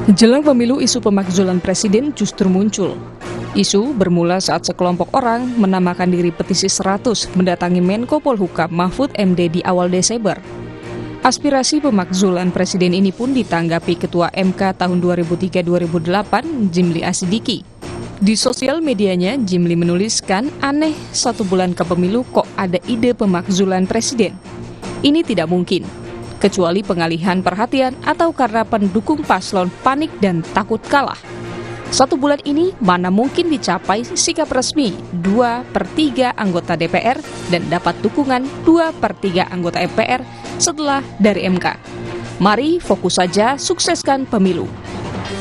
Jelang pemilu, isu pemakzulan presiden justru muncul. Isu bermula saat sekelompok orang menamakan diri petisi 100 mendatangi Menko Polhukam Mahfud MD di awal Desember. Aspirasi pemakzulan presiden ini pun ditanggapi Ketua MK tahun 2003-2008, Jimli Asidiki. Di sosial medianya, Jimli menuliskan, aneh 1 bulan ke pemilu kok ada ide pemakzulan presiden. Ini tidak mungkin, kecuali pengalihan perhatian atau karena pendukung paslon panik dan takut kalah. 1 bulan ini mana mungkin dicapai sikap resmi 2/3 anggota DPR dan dapat dukungan 2/3 anggota MPR setelah dari MK. Mari fokus saja sukseskan pemilu.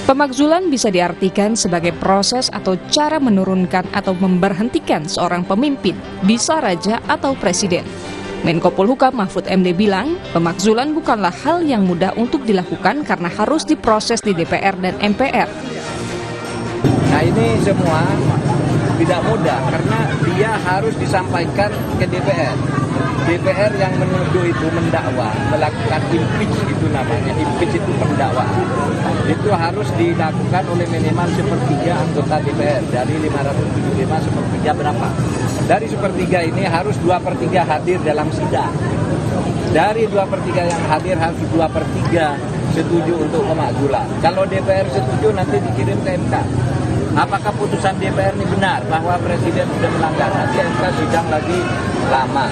Pemakzulan bisa diartikan sebagai proses atau cara menurunkan atau memberhentikan seorang pemimpin, bisa raja atau presiden. Menko Polhukam Mahfud MD bilang, pemakzulan bukanlah hal yang mudah untuk dilakukan karena harus diproses di DPR dan MPR. Nah, ini semua tidak mudah karena dia harus disampaikan ke DPR. DPR yang menuduh itu mendakwa, melakukan impeach itu namanya, impeach itu pendakwaan. Itu harus dilakukan oleh minimal 1/3 anggota DPR, dari 575 1/3 berapa? Dari 1/3 ini harus 2/3 hadir dalam sidang. Dari 2/3 yang hadir harus 2/3 setuju untuk pemakzulan. Kalau DPR setuju nanti dikirim ke MK. Apakah putusan DPR ini benar bahwa presiden sudah melanggar? Nanti MK sidang lagi lama.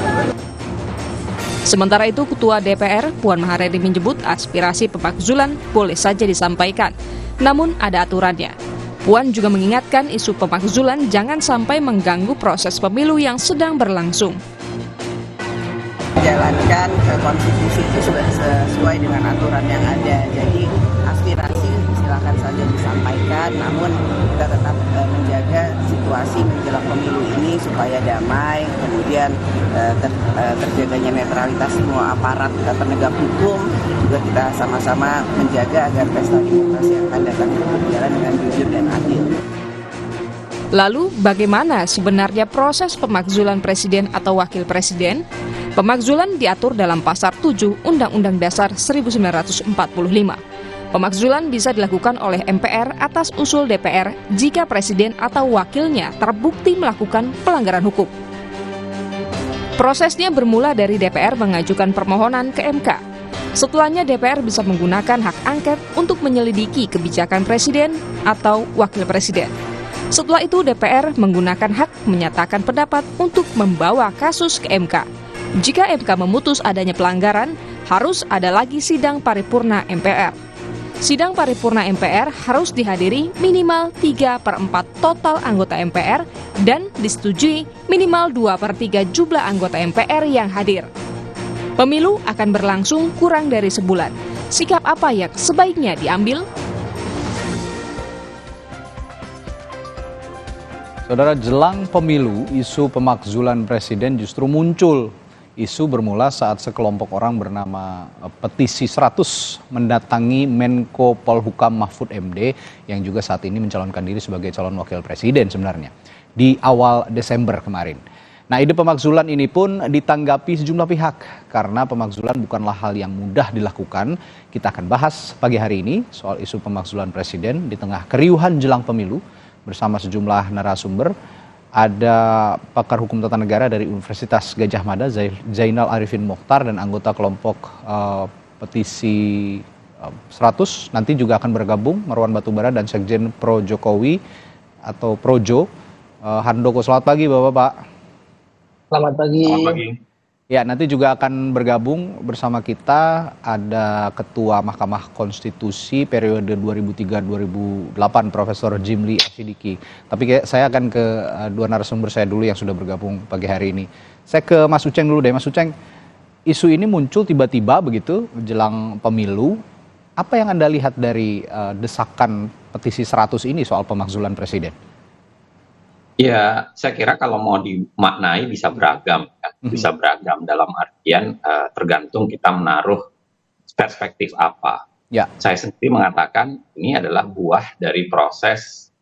Sementara itu, Ketua DPR Puan Maharani menyebut aspirasi pemakzulan boleh saja disampaikan, namun ada aturannya. Puan juga mengingatkan isu pemakzulan jangan sampai mengganggu proses pemilu yang sedang berlangsung. Jalankan konstitusi itu sudah sesuai dengan aturan yang ada. Jadi aspirasi silakan saja disampaikan, namun kita tetap menjaga situasi menjelang pemilu ini supaya damai, kemudian terjaganya netralitas semua aparat penegak hukum, juga kita sama-sama menjaga agar pesta demokrasi yang akan datang berjalan dengan jujur dan adil. Lalu, bagaimana sebenarnya proses pemakzulan presiden atau wakil presiden? Pemakzulan diatur dalam Pasal 7 Undang-Undang Dasar 1945. Pemakzulan bisa dilakukan oleh MPR atas usul DPR jika presiden atau wakilnya terbukti melakukan pelanggaran hukum. Prosesnya bermula dari DPR mengajukan permohonan ke MK. Setelahnya DPR bisa menggunakan hak angket untuk menyelidiki kebijakan presiden atau wakil presiden. Setelah itu DPR menggunakan hak menyatakan pendapat untuk membawa kasus ke MK. Jika MK memutus adanya pelanggaran, harus ada lagi sidang paripurna MPR. Sidang paripurna MPR harus dihadiri minimal 3/4 total anggota MPR dan disetujui minimal 2/3 jumlah anggota MPR yang hadir. Pemilu akan berlangsung kurang dari sebulan. Sikap apa yang sebaiknya diambil? Saudara, jelang pemilu, isu pemakzulan presiden justru muncul. Isu bermula saat sekelompok orang bernama Petisi 100 mendatangi Menko Polhukam Mahfud MD yang juga saat ini mencalonkan diri sebagai calon wakil presiden sebenarnya di awal Desember kemarin. Nah, ide pemakzulan ini pun ditanggapi sejumlah pihak karena pemakzulan bukanlah hal yang mudah dilakukan. Kita akan bahas pagi hari ini soal isu pemakzulan presiden di tengah keriuhan jelang pemilu bersama sejumlah narasumber. Ada pakar hukum tata negara dari Universitas Gadjah Mada, Zainal Arifin Mokhtar, dan anggota kelompok Petisi 100. Nanti juga akan bergabung Marwan Batubara dan Sekjen Pro Jokowi atau Projo, Handoko. Selamat pagi Bapak-Bapak. Selamat pagi. Selamat pagi. Ya, nanti juga akan bergabung bersama kita ada Ketua Mahkamah Konstitusi periode 2003-2008 Profesor Jimli Asidiki. Tapi saya akan ke dua narasumber saya dulu yang sudah bergabung pagi hari ini. Saya ke Mas Uceng dulu deh. Mas Uceng, isu ini muncul tiba-tiba begitu jelang pemilu. Apa yang Anda lihat dari desakan Petisi 100 ini soal pemakzulan presiden? Ya, saya kira kalau mau dimaknai bisa beragam, bisa beragam dalam artian tergantung kita menaruh perspektif apa. Ya. Saya sendiri mengatakan ini adalah buah dari proses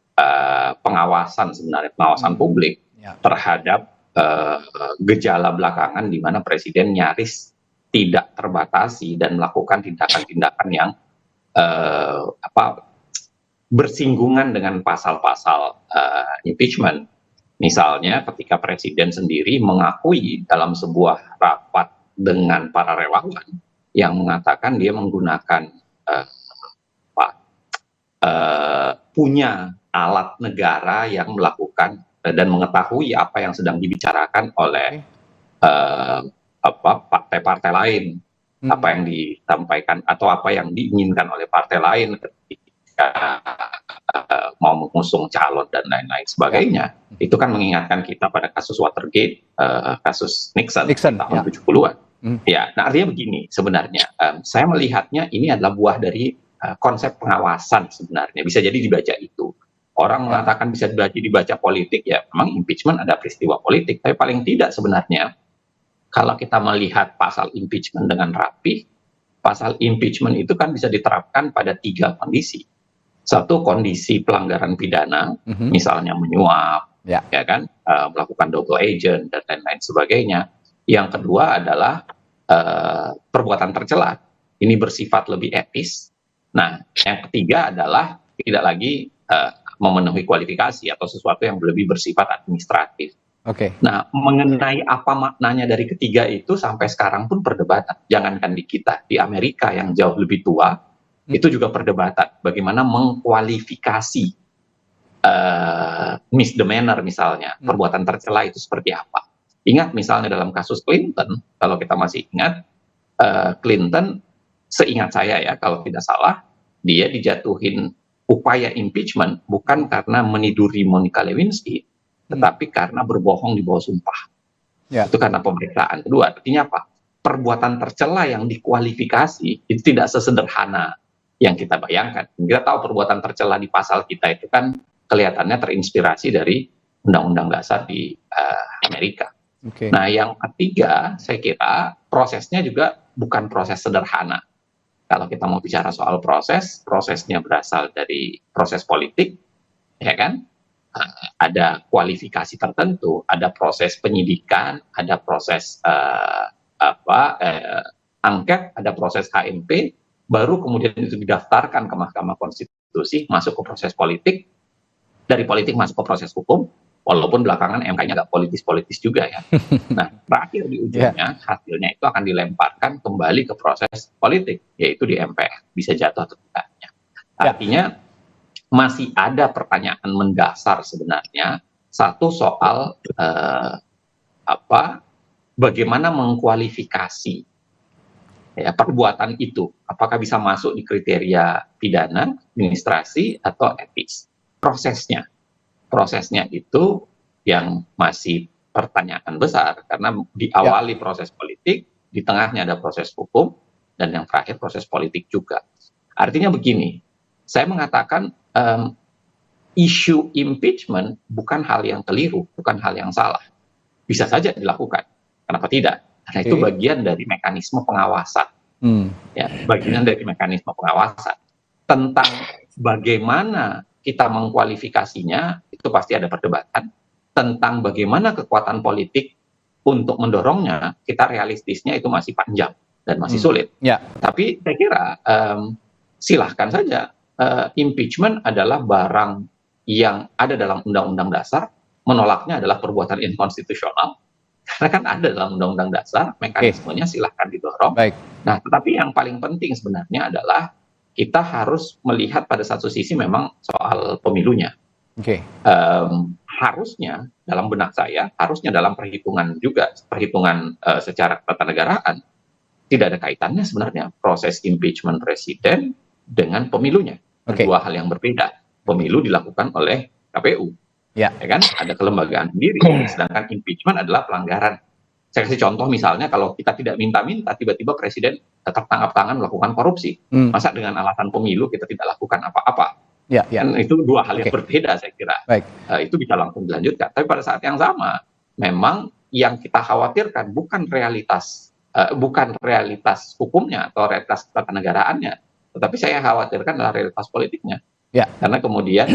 pengawasan sebenarnya, pengawasan publik terhadap gejala belakangan di mana presiden nyaris tidak terbatasi dan melakukan tindakan-tindakan yang bersinggungan dengan pasal-pasal impeachment. Misalnya ketika presiden sendiri mengakui dalam sebuah rapat dengan para relawan yang mengatakan dia menggunakan punya alat negara yang melakukan dan mengetahui apa yang sedang dibicarakan oleh partai-partai lain, apa yang disampaikan atau apa yang diinginkan oleh partai lain ketika mau mengusung calon dan lain-lain sebagainya. Itu kan mengingatkan kita pada kasus Watergate, kasus Nixon tahun 70-an. Ya, nah artinya begini sebenarnya, saya melihatnya ini adalah buah dari konsep pengawasan sebenarnya. Bisa jadi dibaca itu. Orang mengatakan bisa dibaca politik, ya memang impeachment ada peristiwa politik, tapi paling tidak sebenarnya kalau kita melihat pasal impeachment dengan rapi, pasal impeachment itu kan bisa diterapkan pada 3 kondisi. Satu, kondisi pelanggaran pidana, misalnya menyuap, ya kan, melakukan double agent dan lain-lain sebagainya. Yang kedua adalah perbuatan tercela. Ini bersifat lebih etis. Nah, yang ketiga adalah tidak lagi memenuhi kualifikasi atau sesuatu yang lebih bersifat administratif. Nah, mengenai apa maknanya dari ketiga itu sampai sekarang pun perdebatan. Jangankan di kita, di Amerika yang jauh lebih tua, itu juga perdebatan. Bagaimana mengkualifikasi misdemeanor misalnya, perbuatan tercela itu seperti apa. Ingat misalnya dalam kasus Clinton, kalau kita masih ingat, Clinton, seingat saya ya, kalau tidak salah, dia dijatuhin upaya impeachment bukan karena meniduri Monica Lewinsky, tetapi karena berbohong di bawah sumpah. Itu karena pemeriksaan. Kedua, artinya apa? Perbuatan tercela yang dikualifikasi itu tidak sesederhana yang kita bayangkan. Kita tahu perbuatan tercela di pasal kita itu kan kelihatannya terinspirasi dari Undang-Undang Dasar di Amerika. Nah, yang ketiga, saya kira prosesnya juga bukan proses sederhana. Kalau kita mau bicara soal prosesnya berasal dari proses politik, ya kan? Ada kualifikasi tertentu, ada proses penyidikan, ada proses angket, ada proses HMP, baru kemudian itu didaftarkan ke Mahkamah Konstitusi, masuk ke proses politik, dari politik masuk ke proses hukum, walaupun belakangan MK-nya agak politis-politis juga ya. Nah, terakhir di ujungnya, hasilnya itu akan dilemparkan kembali ke proses politik, yaitu di MPR, bisa jatuh atau tidaknya. Artinya, masih ada pertanyaan mendasar sebenarnya, satu soal bagaimana mengkualifikasi ya, perbuatan itu, apakah bisa masuk di kriteria pidana, administrasi, atau etis. Prosesnya itu yang masih pertanyaan besar, karena diawali proses politik, di tengahnya ada proses hukum, dan yang terakhir proses politik juga. Artinya begini, saya mengatakan isu impeachment bukan hal yang keliru, bukan hal yang salah. Bisa saja dilakukan. Kenapa tidak? Karena itu bagian dari mekanisme pengawasan. Ya, bagian dari mekanisme pengawasan. Tentang bagaimana kita mengkualifikasinya, itu pasti ada perdebatan. Tentang bagaimana kekuatan politik untuk mendorongnya, kita realistisnya itu masih panjang dan masih sulit. Tapi saya kira silahkan saja. Impeachment adalah barang yang ada dalam Undang-Undang Dasar, menolaknya adalah perbuatan inkonstitusional, karena kan ada dalam Undang-Undang Dasar, mekanismenya silahkan didorong. Nah, tetapi yang paling penting sebenarnya adalah kita harus melihat pada satu sisi memang soal pemilunya. Harusnya dalam benak saya, harusnya dalam perhitungan juga, perhitungan secara ketatanegaraan, tidak ada kaitannya sebenarnya proses impeachment presiden dengan pemilunya. Dua hal yang berbeda. Pemilu dilakukan oleh KPU, ya kan? Ada kelembagaan sendiri. Sedangkan impeachment adalah pelanggaran. Saya kasih contoh misalnya, kalau kita tidak minta-minta, tiba-tiba presiden tertangkap tangan melakukan korupsi. Masa dengan alasan pemilu kita tidak lakukan apa-apa? Dan itu dua hal yang berbeda, saya kira. Itu bisa langsung dilanjutkan. Tapi pada saat yang sama, memang yang kita khawatirkan bukan realitas hukumnya atau realitas ketanegaraannya, tetapi saya khawatirkan adalah realitas politiknya. Karena kemudian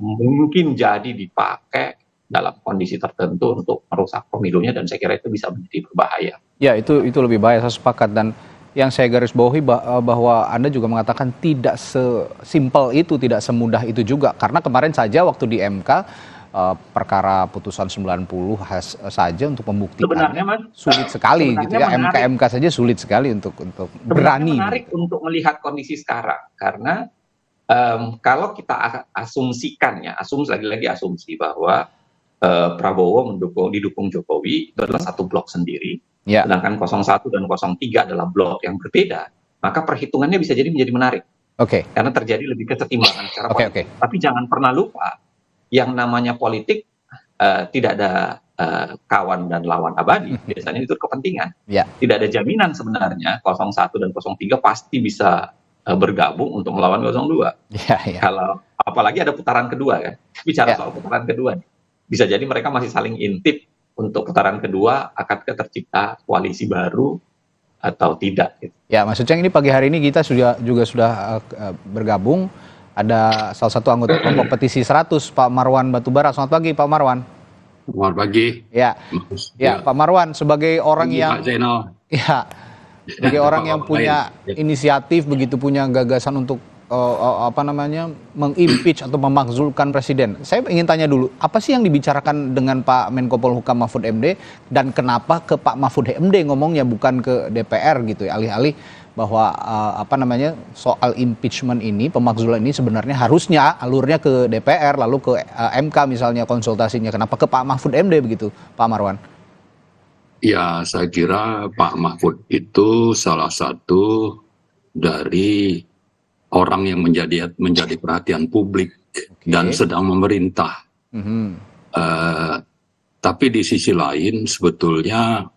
mungkin jadi dipakai dalam kondisi tertentu untuk merusak pemilunya, dan saya kira itu bisa menjadi berbahaya. Ya, itu lebih bahaya, saya sepakat. Dan yang saya garis bawahi bahwa Anda juga mengatakan tidak sesimpel itu, tidak semudah itu juga. Karena kemarin saja waktu di MK, perkara putusan 90 saja untuk pembuktian Sebenarnya, Mas, sulit sekali gitu ya. MK saja sulit sekali untuk berani. Menarik untuk melihat kondisi sekarang. Karena kalau kita asumsikan ya, lagi-lagi asumsi bahwa Prabowo didukung Jokowi itu adalah satu blok sendiri, sedangkan 01 dan 03 adalah blok yang berbeda, maka perhitungannya bisa jadi menjadi menarik. Karena terjadi lebih kesetimbangan secara politik. Tapi jangan pernah lupa, yang namanya politik tidak ada kawan dan lawan abadi, biasanya itu kepentingan. Tidak ada jaminan sebenarnya 01 dan 03 pasti bisa bergabung untuk melawan 02. Kalau apalagi ada putaran kedua kan, bicara soal putaran kedua, bisa jadi mereka masih saling intip untuk putaran kedua akan tercipta koalisi baru atau tidak. Gitu. Ya, Mas Uceng, ini pagi hari ini kita sudah bergabung. Ada salah satu anggota kelompok petisi 100, Pak Marwan Batubara. Selamat pagi, Pak Marwan. Selamat pagi. Ya, Pak Marwan, sebagai orang yang sebagai orang yang punya inisiatif, begitu punya gagasan untuk mengimpeach atau memakzulkan presiden. Saya ingin tanya dulu, apa sih yang dibicarakan dengan Pak Menko Polhukam Mahfud MD dan kenapa ke Pak Mahfud MD ngomongnya bukan ke DPR gitu ya, alih-alih bahwa soal impeachment ini, pemakzulan ini sebenarnya harusnya alurnya ke DPR lalu ke MK misalnya konsultasinya. Kenapa ke Pak Mahfud MD begitu, Pak Marwan? Ya, saya kira Pak Mahfud itu salah satu dari orang yang menjadi perhatian publik dan sedang memerintah. Tapi di sisi lain sebetulnya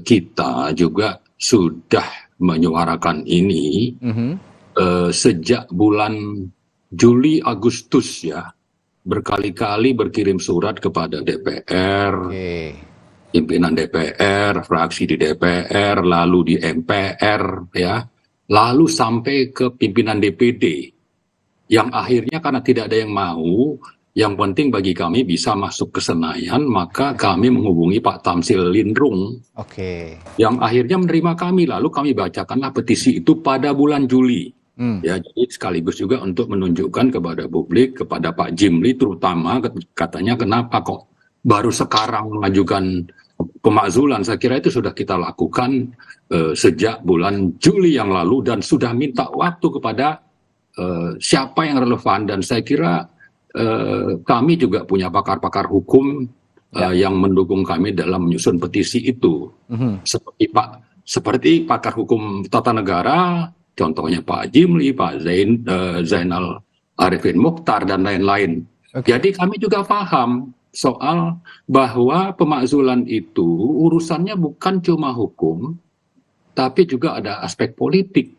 kita juga sudah menyuarakan ini sejak bulan Juli Agustus ya, berkali-kali berkirim surat kepada DPR, pimpinan DPR, fraksi di DPR, lalu di MPR ya. Lalu sampai ke pimpinan DPD, yang akhirnya karena tidak ada yang mau, yang penting bagi kami bisa masuk ke Senayan, maka kami menghubungi Pak Tamsil Lindrung, yang akhirnya menerima kami, lalu kami bacakanlah petisi itu pada bulan Juli. Ya, jadi sekaligus juga untuk menunjukkan kepada publik, kepada Pak Jimli terutama, katanya kenapa kok baru sekarang mengajukan pemakzulan. Saya kira itu sudah kita lakukan sejak bulan Juli yang lalu dan sudah minta waktu kepada siapa yang relevan, dan saya kira kami juga punya pakar-pakar hukum yang mendukung kami dalam menyusun petisi itu. Seperti pakar hukum tata negara, contohnya Pak Jimli, Pak Zainal Arifin Mokhtar dan lain-lain. Jadi kami juga paham soal bahwa pemakzulan itu urusannya bukan cuma hukum, tapi juga ada aspek politik.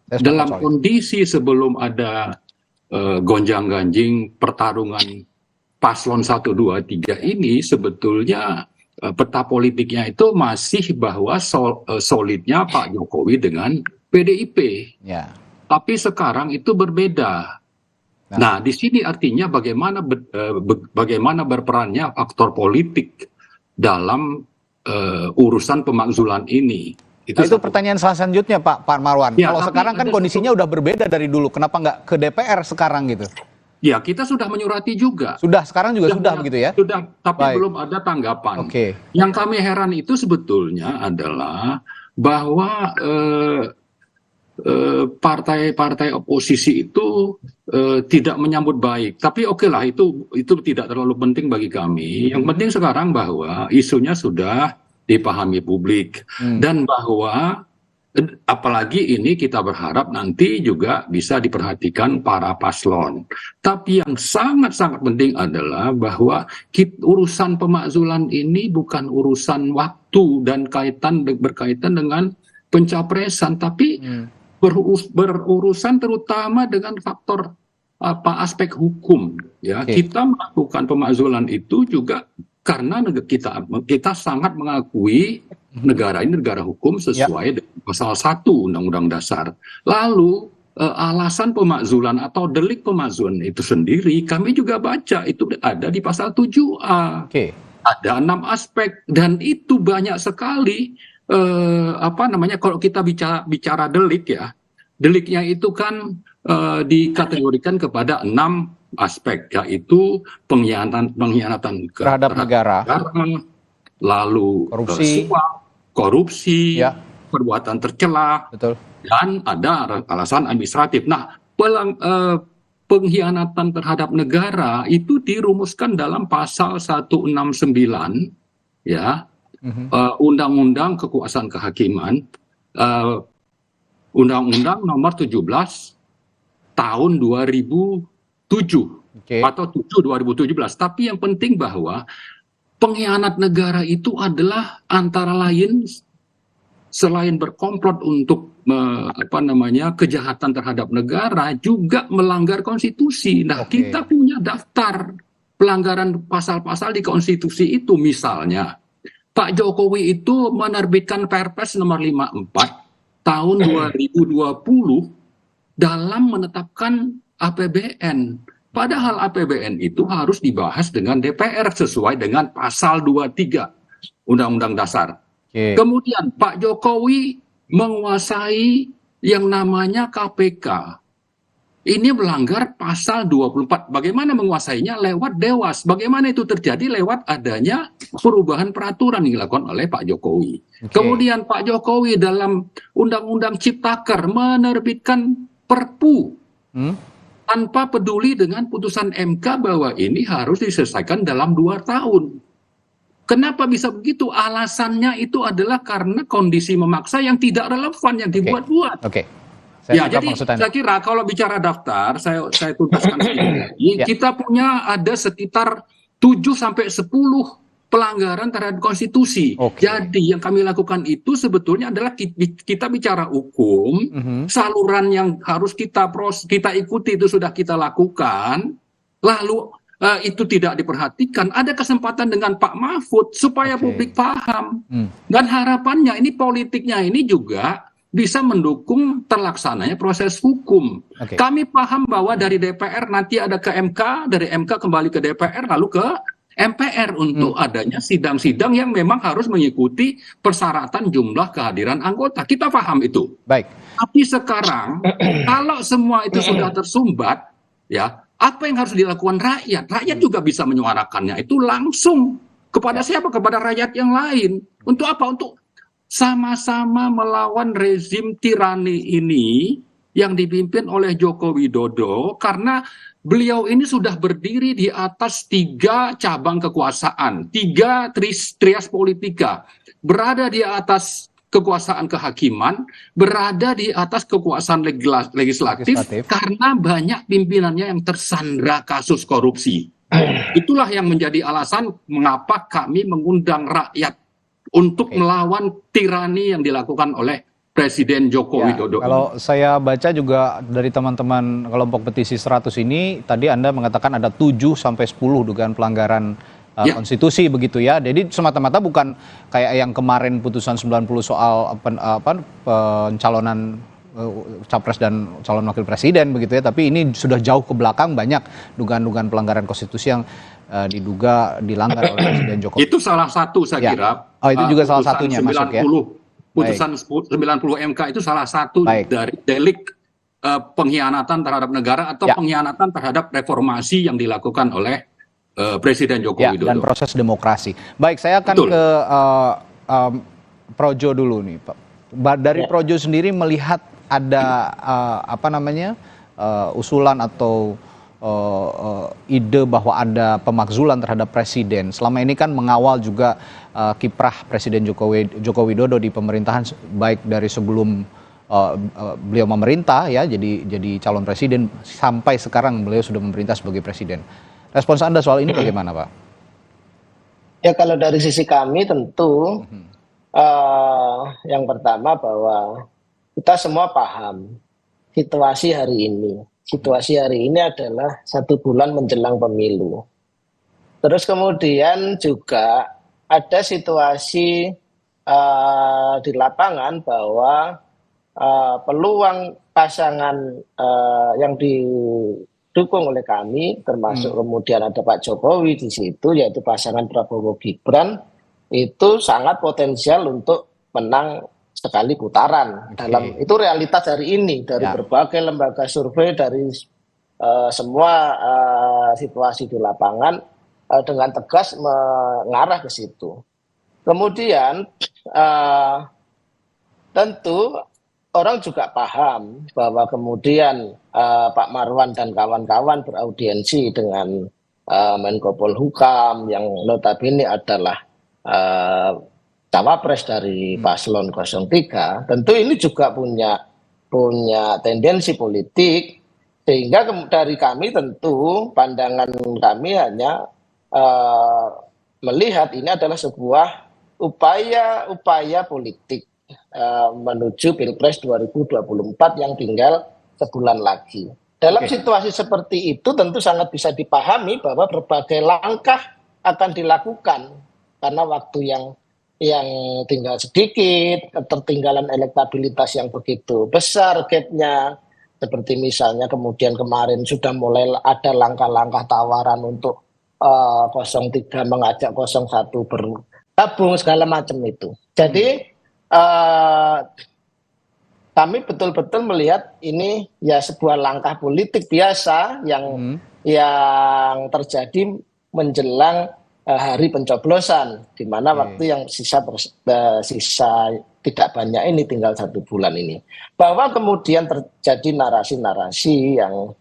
Dalam kondisi sebelum ada gonjang-ganjing pertarungan paslon 1, 2, 3 ini, sebetulnya peta politiknya itu masih bahwa solidnya Pak Jokowi dengan PDIP. Tapi sekarang itu berbeda. Nah, di sini artinya bagaimana berperannya faktor politik dalam urusan pemakzulan ini. Itu pertanyaan selanjutnya, Pak Marwan. Kalau sekarang kan kondisinya udah berbeda dari dulu, kenapa nggak ke DPR sekarang gitu? Ya, kita sudah menyurati juga. Sekarang juga sudah begitu ya? Sudah, tapi belum ada tanggapan. Yang kami heran itu sebetulnya adalah bahwa partai-partai oposisi itu tidak menyambut baik. Tapi lah, itu tidak terlalu penting bagi kami. Yang penting sekarang bahwa isunya sudah dipahami publik, dan bahwa apalagi ini kita berharap nanti juga bisa diperhatikan para paslon. Tapi yang sangat-sangat penting adalah bahwa urusan pemakzulan ini bukan urusan waktu dan berkaitan dengan pencapresan, tapi berurusan terutama dengan faktor aspek hukum. Ya, kita melakukan pemakzulan itu juga karena kita sangat mengakui negara ini negara hukum sesuai dengan pasal 1 Undang-Undang Dasar. Lalu alasan pemakzulan atau delik pemakzulan itu sendiri kami juga baca itu ada di pasal 7A. Ada 6 aspek dan itu banyak sekali apa namanya, kalau kita bicara delik ya, deliknya itu kan dikategorikan kepada 6 aspek, yaitu pengkhianatan Terhadap negara, lalu korupsi, suap, korupsi, ya, perbuatan tercela, betul. dan ada alasan administratif. Nah, pengkhianatan terhadap negara itu dirumuskan dalam pasal 169 ya, Undang-Undang Kekuasaan Kehakiman, Undang-Undang nomor 17 tahun 2007 atau 7 2017. Tapi yang penting bahwa pengkhianat negara itu adalah antara lain selain berkomplot untuk kejahatan terhadap negara, juga melanggar konstitusi. Nah, kita punya daftar pelanggaran pasal-pasal di konstitusi itu. Misalnya, Pak Jokowi itu menerbitkan Perpres nomor 54 tahun 2020 dalam menetapkan APBN. Padahal APBN itu harus dibahas dengan DPR sesuai dengan pasal 23 Undang-Undang Dasar. Kemudian Pak Jokowi menguasai yang namanya KPK. Ini melanggar pasal 24. Bagaimana menguasainya? Lewat Dewas. Bagaimana itu terjadi? Lewat adanya perubahan peraturan yang dilakukan oleh Pak Jokowi. Kemudian Pak Jokowi dalam Undang-Undang Ciptaker menerbitkan Perpu tanpa peduli dengan putusan MK bahwa ini harus diselesaikan dalam 2 tahun. Kenapa bisa begitu? Alasannya itu adalah karena kondisi memaksa yang tidak relevan, yang dibuat-buat. Ya, jadi saya kira kalau bicara daftar, saya tuntaskan lagi, kita punya ada sekitar 7-10 pelanggaran terhadap konstitusi. Jadi yang kami lakukan itu sebetulnya adalah kita bicara hukum, saluran yang harus kita ikuti itu sudah kita lakukan, lalu itu tidak diperhatikan. Ada kesempatan dengan Pak Mahfud supaya publik paham. Dan harapannya ini politiknya ini juga bisa mendukung terlaksananya proses hukum. Kami paham bahwa dari DPR nanti ada ke MK, dari MK kembali ke DPR, lalu ke MPR untuk adanya sidang-sidang yang memang harus mengikuti persyaratan jumlah kehadiran anggota. Kita paham itu. Tapi sekarang kalau semua itu sudah tersumbat, ya, apa yang harus dilakukan rakyat? Rakyat juga bisa menyuarakannya itu langsung kepada siapa? Kepada rakyat yang lain. Untuk apa? Untuk sama-sama melawan rezim tirani ini yang dipimpin oleh Joko Widodo, karena beliau ini sudah berdiri di atas 3 cabang kekuasaan, 3 trias politika, berada di atas kekuasaan kehakiman, berada di atas kekuasaan legislatif karena banyak pimpinannya yang tersandra kasus korupsi. Itulah yang menjadi alasan mengapa kami mengundang rakyat untuk melawan tirani yang dilakukan oleh Presiden Joko Widodo. Kalau saya baca juga dari teman-teman kelompok petisi 100 ini, tadi Anda mengatakan ada 7-10 dugaan pelanggaran konstitusi begitu ya. Jadi semata-mata bukan kayak yang kemarin putusan 90 soal pencalonan capres dan calon wakil presiden begitu ya, tapi ini sudah jauh ke belakang, banyak dugaan-dugaan pelanggaran konstitusi yang diduga dilanggar oleh Presiden Jokowi. Itu salah satu saya kira. Itu juga salah satunya masuk ya. Putusan 90 MK itu salah satu dari delik pengkhianatan terhadap negara atau pengkhianatan terhadap reformasi yang dilakukan oleh Presiden Joko Widodo. Dan proses demokrasi. Baik, saya akan ke Projo dulu nih, Pak. Dari Projo sendiri melihat ada usulan atau ide bahwa ada pemakzulan terhadap presiden. Selama ini kan mengawal juga kiprah Presiden Joko Widodo di pemerintahan, baik dari sebelum beliau memerintah ya, jadi calon presiden sampai sekarang beliau sudah memerintah sebagai presiden. Respons Anda soal ini bagaimana, Pak? Ya, kalau dari sisi kami tentu yang pertama bahwa kita semua paham situasi hari ini. Situasi hari ini adalah 1 bulan menjelang pemilu. Terus kemudian juga ada situasi di lapangan bahwa peluang pasangan yang didukung oleh kami, termasuk kemudian ada Pak Jokowi di situ, yaitu pasangan Prabowo Gibran, itu sangat potensial untuk menang sekali putaran. Dalam itu realitas hari ini dari berbagai lembaga survei, dari semua situasi di lapangan dengan tegas mengarah ke situ. Kemudian tentu orang juga paham bahwa kemudian Pak Marwan dan kawan-kawan beraudiensi dengan Menko Polhukam yang notabene adalah cawapres dari paslon 03, tentu ini juga punya tendensi politik, sehingga dari kami tentu pandangan kami hanya melihat ini adalah sebuah upaya politik menuju Pilpres 2024 yang tinggal sebulan lagi. Dalam situasi seperti itu tentu sangat bisa dipahami bahwa berbagai langkah akan dilakukan karena waktu yang tinggal sedikit, ketertinggalan elektabilitas yang begitu besar gapnya, seperti misalnya kemudian kemarin sudah mulai ada langkah-langkah tawaran untuk 03 mengajak 01 bergabung segala macam itu. Jadi kami betul-betul melihat ini ya sebuah langkah politik biasa yang terjadi menjelang hari pencoblosan, di mana waktu yang sisa tidak banyak ini, tinggal 1 bulan ini. Bahwa kemudian terjadi narasi-narasi yang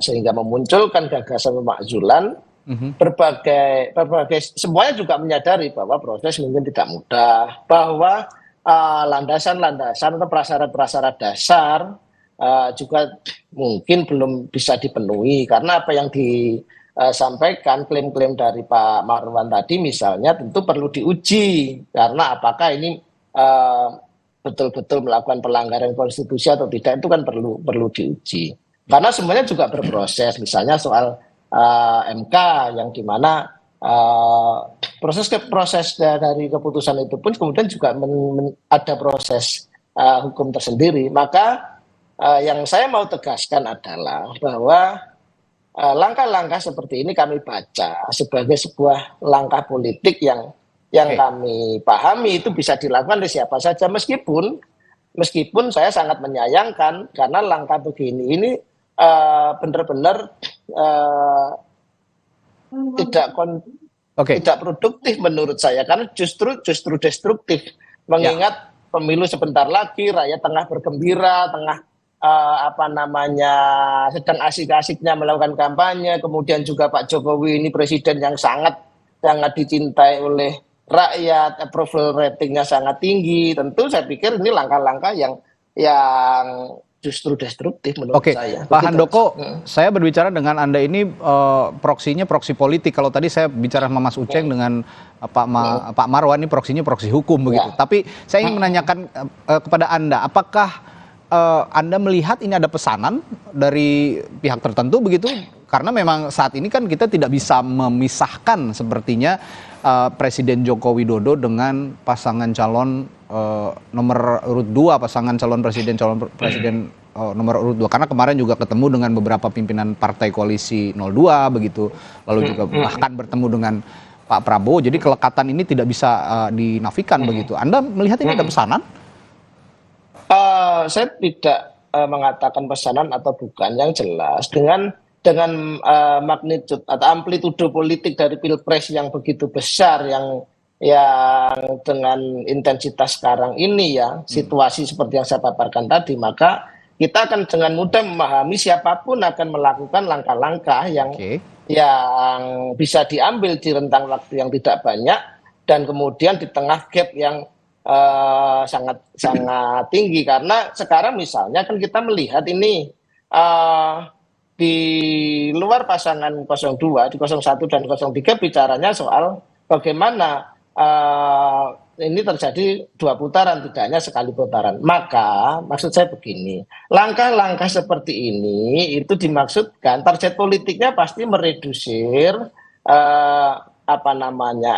sehingga memunculkan gagasan pemakzulan. Berbagai semuanya juga menyadari bahwa proses mungkin tidak mudah, bahwa landasan-landasan atau prasyarat-prasyarat dasar juga mungkin belum bisa dipenuhi, karena apa yang disampaikan klaim-klaim dari Pak Marwan tadi misalnya tentu perlu diuji, karena apakah ini betul-betul melakukan pelanggaran konstitusi atau tidak, itu kan perlu diuji, karena semuanya juga berproses. Misalnya soal MK yang dimana proses dari keputusan itu pun kemudian juga ada proses hukum tersendiri. Maka yang saya mau tegaskan adalah bahwa langkah-langkah seperti ini kami baca sebagai sebuah langkah politik yang kami pahami itu bisa dilakukan oleh siapa saja, meskipun saya sangat menyayangkan karena langkah begini ini benar-benar tidak produktif menurut saya, karena justru destruktif, mengingat pemilu sebentar lagi, rakyat tengah bergembira, tengah sedang asik-asiknya melakukan kampanye, kemudian juga Pak Jokowi ini presiden yang sangat dicintai oleh rakyat, approval ratingnya sangat tinggi. Tentu saya pikir ini langkah-langkah yang justru destruktif menurut saya. Pak Handoko, saya berbicara dengan Anda ini proksinya proksi politik. Kalau tadi saya bicara sama Mas Uceng dengan Pak Marwan, ini proksinya proksi hukum begitu. Tapi saya ingin menanyakan kepada Anda, apakah Anda melihat ini ada pesanan dari pihak tertentu begitu? Karena memang saat ini kan kita tidak bisa memisahkan sepertinya Presiden Joko Widodo dengan pasangan calon nomor urut 2, pasangan calon presiden nomor urut 2, karena kemarin juga ketemu dengan beberapa pimpinan partai koalisi 02 begitu, lalu juga bahkan bertemu dengan Pak Prabowo. Jadi kelekatan ini tidak bisa dinafikan begitu. Anda melihat ini ada pesanan? Saya tidak mengatakan pesanan atau bukan. Yang jelas dengan magnitude atau amplitude politik dari Pilpres yang begitu besar, yang dengan intensitas sekarang ini situasi seperti yang saya paparkan tadi, maka kita akan dengan mudah memahami siapapun akan melakukan langkah-langkah yang bisa diambil di rentang waktu yang tidak banyak, dan kemudian di tengah gap yang sangat tinggi. Karena sekarang misalnya kan kita melihat ini di luar pasangan 02, di 01 dan 03 bicaranya soal bagaimana ini terjadi 2 putaran, tidak hanya sekali putaran. Maka maksud saya begini, langkah-langkah seperti ini itu dimaksudkan target politiknya pasti meredusir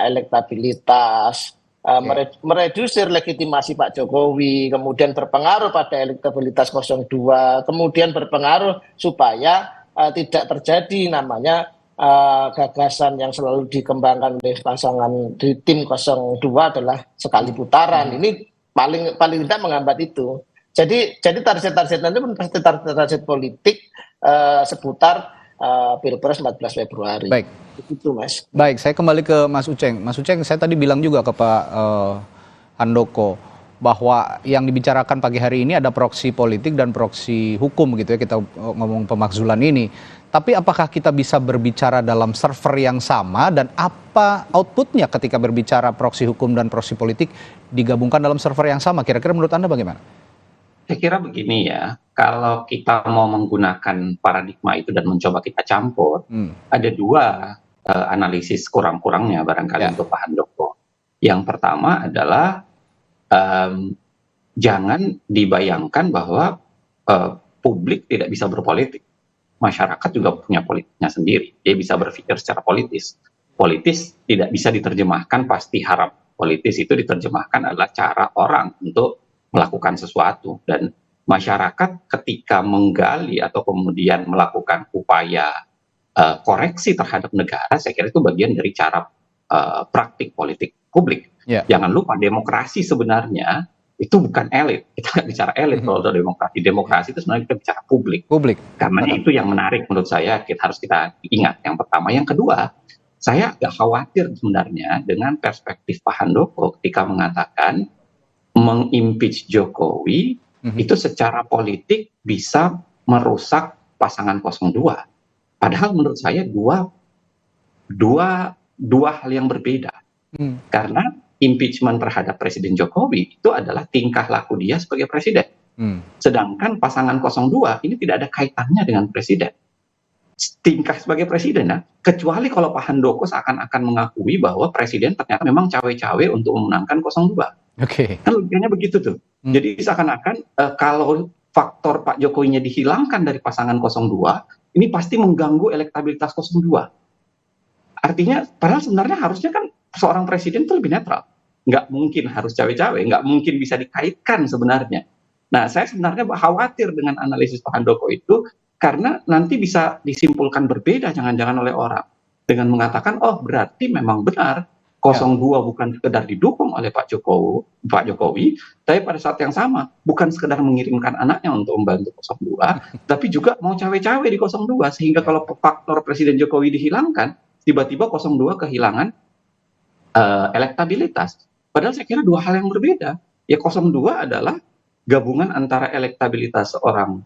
elektabilitas, meredusir legitimasi Pak Jokowi, kemudian berpengaruh pada elektabilitas 02, kemudian berpengaruh supaya tidak terjadi namanya gagasan yang selalu dikembangkan oleh pasangan di tim 02 adalah sekali putaran. Ini paling tidak menghambat itu. Jadi target-target nanti pun pasti target politik seputar Pilpres 14 Februari. Baik. Begitu, Mas. Baik, saya kembali ke Mas Uceng. Mas Uceng, saya tadi bilang juga ke Pak Handoko bahwa yang dibicarakan pagi hari ini ada proksi politik dan proksi hukum gitu ya, kita ngomong pemakzulan ini. Tapi apakah kita bisa berbicara dalam server yang sama dan apa outputnya ketika berbicara proksi hukum dan proksi politik digabungkan dalam server yang sama? Kira-kira menurut Anda bagaimana? Saya kira begini ya, kalau kita mau menggunakan paradigma itu dan mencoba kita campur, ada dua analisis kurang-kurangnya barangkali untuk Pak Handoko. Yang pertama adalah jangan dibayangkan bahwa publik tidak bisa berpolitik. Masyarakat juga punya politiknya sendiri. Dia bisa berpikir secara politis. Politis tidak bisa diterjemahkan pasti harap. Politis itu diterjemahkan adalah cara orang untuk melakukan sesuatu. Dan masyarakat ketika menggali atau kemudian melakukan upaya koreksi terhadap negara, saya kira itu bagian dari cara praktik politik publik. Jangan lupa demokrasi sebenarnya itu bukan elit. Kita nggak bicara elit kalau demokrasi. Demokrasi itu sebenarnya kita bicara publik. Karena itu yang menarik menurut saya harus kita ingat. Yang pertama. Yang kedua, saya agak khawatir sebenarnya dengan perspektif Pak Handoko ketika mengatakan mengimpeach Jokowi itu secara politik bisa merusak pasangan 02. Padahal menurut saya dua hal yang berbeda. Karena impeachment terhadap Presiden Jokowi itu adalah tingkah laku dia sebagai presiden. Sedangkan pasangan 02 ini tidak ada kaitannya dengan presiden. Tingkah sebagai presiden, kecuali kalau Pak Handoko seakan-akan mengakui bahwa presiden ternyata memang cawe-cawe untuk memenangkan 02. Kan logikanya begitu tuh. Jadi seakan-akan kalau faktor Pak Jokowinya dihilangkan dari pasangan 02, ini pasti mengganggu elektabilitas 02. Artinya, padahal sebenarnya harusnya kan seorang presiden itu lebih netral. Nggak mungkin harus cawe-cawe, nggak mungkin bisa dikaitkan sebenarnya. Nah, saya sebenarnya khawatir dengan analisis Pak Handoko itu, karena nanti bisa disimpulkan berbeda jangan-jangan oleh orang. Dengan mengatakan, oh berarti memang benar, 02 bukan sekedar didukung oleh Pak Jokowi, tapi pada saat yang sama, bukan sekedar mengirimkan anaknya untuk membantu 02, tapi juga mau cawe-cawe di 02, sehingga kalau faktor Presiden Jokowi dihilangkan, tiba-tiba 02 kehilangan elektabilitas. Padahal saya kira dua hal yang berbeda. Ya 02 adalah gabungan antara elektabilitas seorang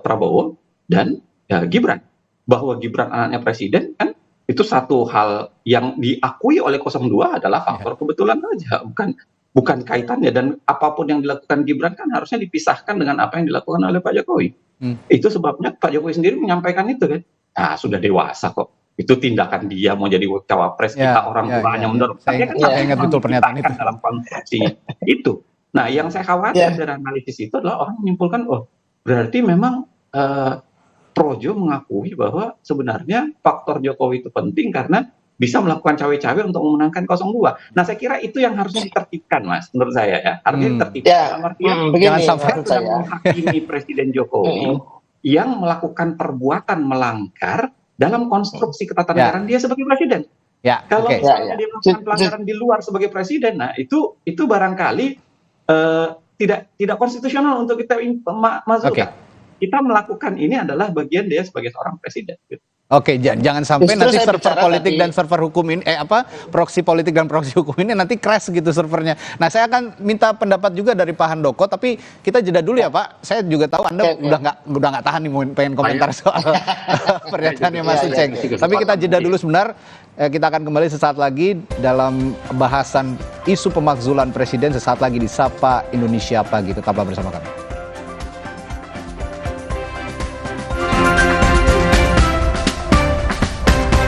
Prabowo dan Gibran. Bahwa Gibran anaknya presiden kan itu satu hal yang diakui oleh 02 adalah faktor kebetulan saja, bukan kaitannya. Dan apapun yang dilakukan Gibran kan harusnya dipisahkan dengan apa yang dilakukan oleh Pak Jokowi. Itu sebabnya Pak Jokowi sendiri menyampaikan itu kan. Nah, sudah dewasa kok. Itu tindakan dia mau jadi cawapres, kita orang tuanya menurut saya kan saya ingat betul pernyataan itu dalam konstruksi itu. Nah, yang saya khawatir dari analisis itu adalah orang menyimpulkan, oh berarti memang Projo mengakui bahwa sebenarnya faktor Jokowi itu penting karena bisa melakukan cawe-cawe untuk memenangkan 02. Nah, saya kira itu yang harusnya ditertibkan, Mas, menurut saya ya. Harusnya ditertibkan. Artinya jangan sampai saya menghakimi Presiden Jokowi yang melakukan perbuatan melanggar dalam konstruksi ketatanegaraan dia sebagai presiden. Kalau misalnya dia melakukan pelanggaran di luar sebagai presiden, nah itu barangkali tidak konstitusional untuk kita masukkan. Kita melakukan ini adalah bagian dia sebagai seorang presiden. Jangan sampai nanti server politik dan server hukum ini, proksi politik dan proksi hukum ini nanti crash gitu servernya. Nah, saya akan minta pendapat juga dari Pak Handoko, tapi kita jeda dulu ya Pak. Saya juga tahu Anda udah nggak tahan nih pengen komentar soal pernyataannya Mas Uceng. Tapi kita jeda dulu sebentar. Kita akan kembali sesaat lagi dalam bahasan isu pemakzulan presiden sesaat lagi di Sapa Indonesia Pagi. Tetaplah bersama kami.